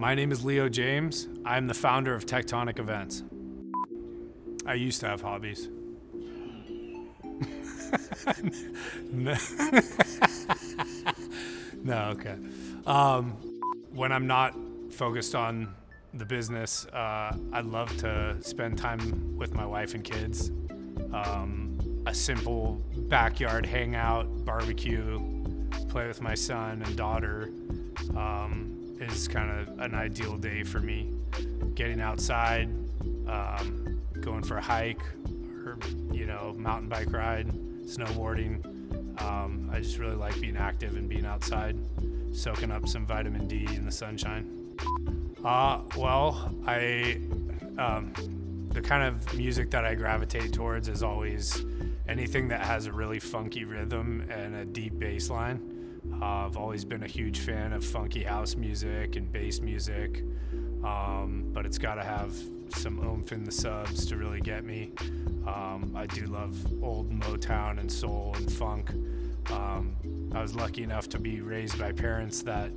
My name is Leo James. I'm the founder of Techtonic Events. I used to have hobbies. No, no, okay. When I'm not focused on the business, I love to spend time with my wife and kids. A simple backyard hangout, barbecue, play with my son and daughter is kind of an ideal day for me. Getting outside, going for a hike or, mountain bike ride, snowboarding. I just really like being active and being outside, soaking up some vitamin D in the sunshine. The kind of music that I gravitate towards is always anything that has a really funky rhythm and a deep bass line. I've always been a huge fan of funky house music and bass music, but it's got to have some oomph in the subs to really get me. I do love old Motown and soul and funk. I was lucky enough to be raised by parents that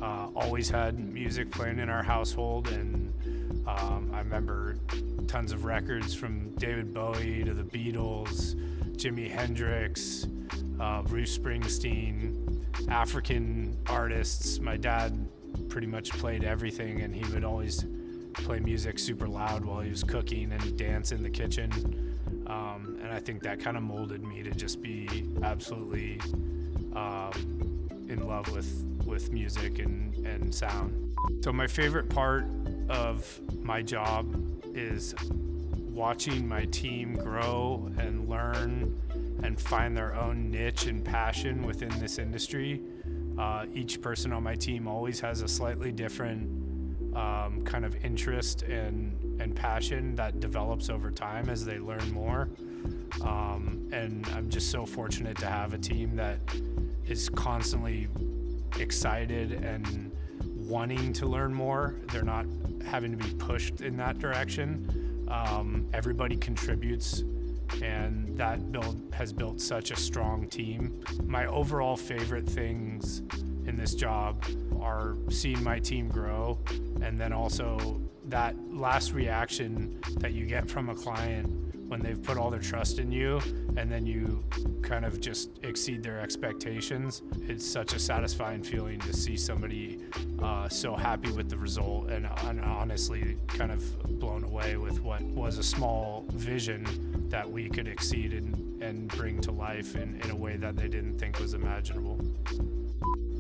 always had music playing in our household, and I remember tons of records from David Bowie to the Beatles, Jimi Hendrix, Bruce Springsteen, African artists. My dad pretty much played everything, and he would always play music super loud while he was cooking and dance in the kitchen. And I think that kind of molded me to just be absolutely in love with music and sound. So my favorite part of my job is watching my team grow and learn and find their own niche and passion within this industry. Each person on my team always has a slightly different kind of interest and passion that develops over time as they learn more. And I'm just so fortunate to have a team that is constantly excited and wanting to learn more. They're not having to be pushed in that direction. Everybody contributes, and that has built such a strong team. My overall favorite things in this job are seeing my team grow, and then also that last reaction that you get from a client when they've put all their trust in you and then you kind of just exceed their expectations. It's such a satisfying feeling to see somebody so happy with the result and honestly kind of blown away with what was a small vision that we could exceed and bring to life in a way that they didn't think was imaginable.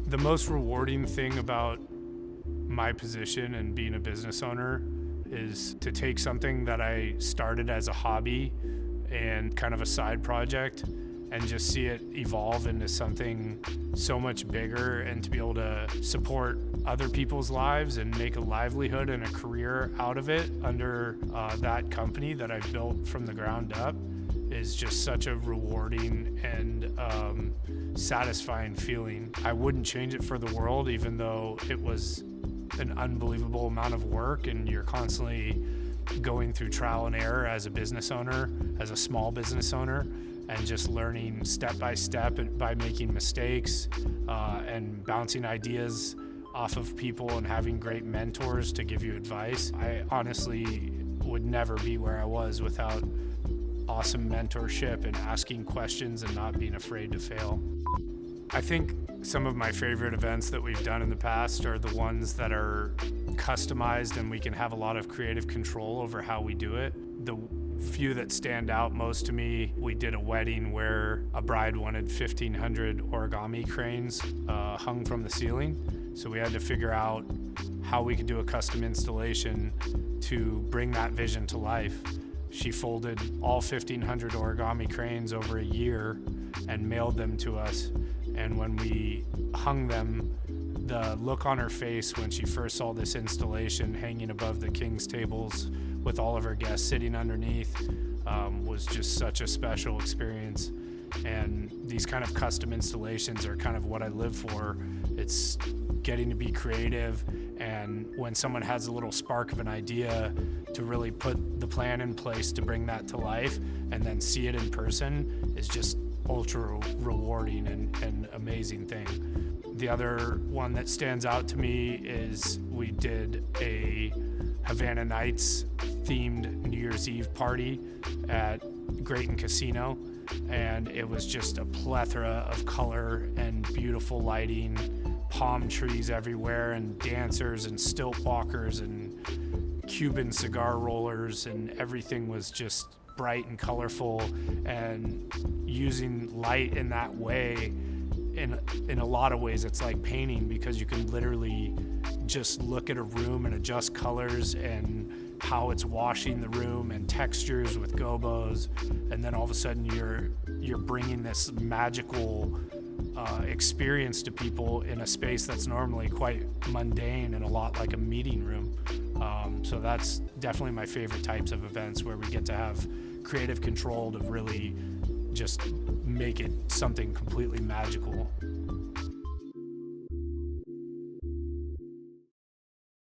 The most rewarding thing about my position and being a business owner is to take something that I started as a hobby and kind of a side project and just see it evolve into something so much bigger, and to be able to support other people's lives and make a livelihood and a career out of it under that company that I've built from the ground up is just such a rewarding and satisfying feeling. I wouldn't change it for the world, even though it was an unbelievable amount of work and you're constantly going through trial and error as a business owner, as a small business owner, and just learning step by step and by making mistakes and bouncing ideas off of people and having great mentors to give you advice. I honestly would never be where I was without awesome mentorship and asking questions and not being afraid to fail. I think some of my favorite events that we've done in the past are the ones that are customized and we can have a lot of creative control over how we do it. The few that stand out most to me, we did a wedding where a bride wanted 1,500 origami cranes hung from the ceiling. So we had to figure out how we could do a custom installation to bring that vision to life. She folded all 1,500 origami cranes over a year and mailed them to us. And when we hung them, the look on her face when she first saw this installation hanging above the king's tables with all of her guests sitting underneath was just such a special experience. And these kind of custom installations are kind of what I live for. It's getting to be creative, and when someone has a little spark of an idea, to really put the plan in place to bring that to life and then see it in person is just ultra rewarding and amazing thing. The other one that stands out to me is we did a Havana Nights themed New Year's Eve party at Grayton Casino, and it was just a plethora of color and beautiful lighting, palm trees everywhere, and dancers and stilt walkers and Cuban cigar rollers, and everything was just bright and colorful. And using light in that way, in a lot of ways it's like painting, because you can literally just look at a room and adjust colors and how it's washing the room and textures with gobos, and then all of a sudden you're bringing this magical experience to people in a space that's normally quite mundane and a lot like a meeting room. So that's definitely my favorite types of events, where we get to have creative control to really just make it something completely magical.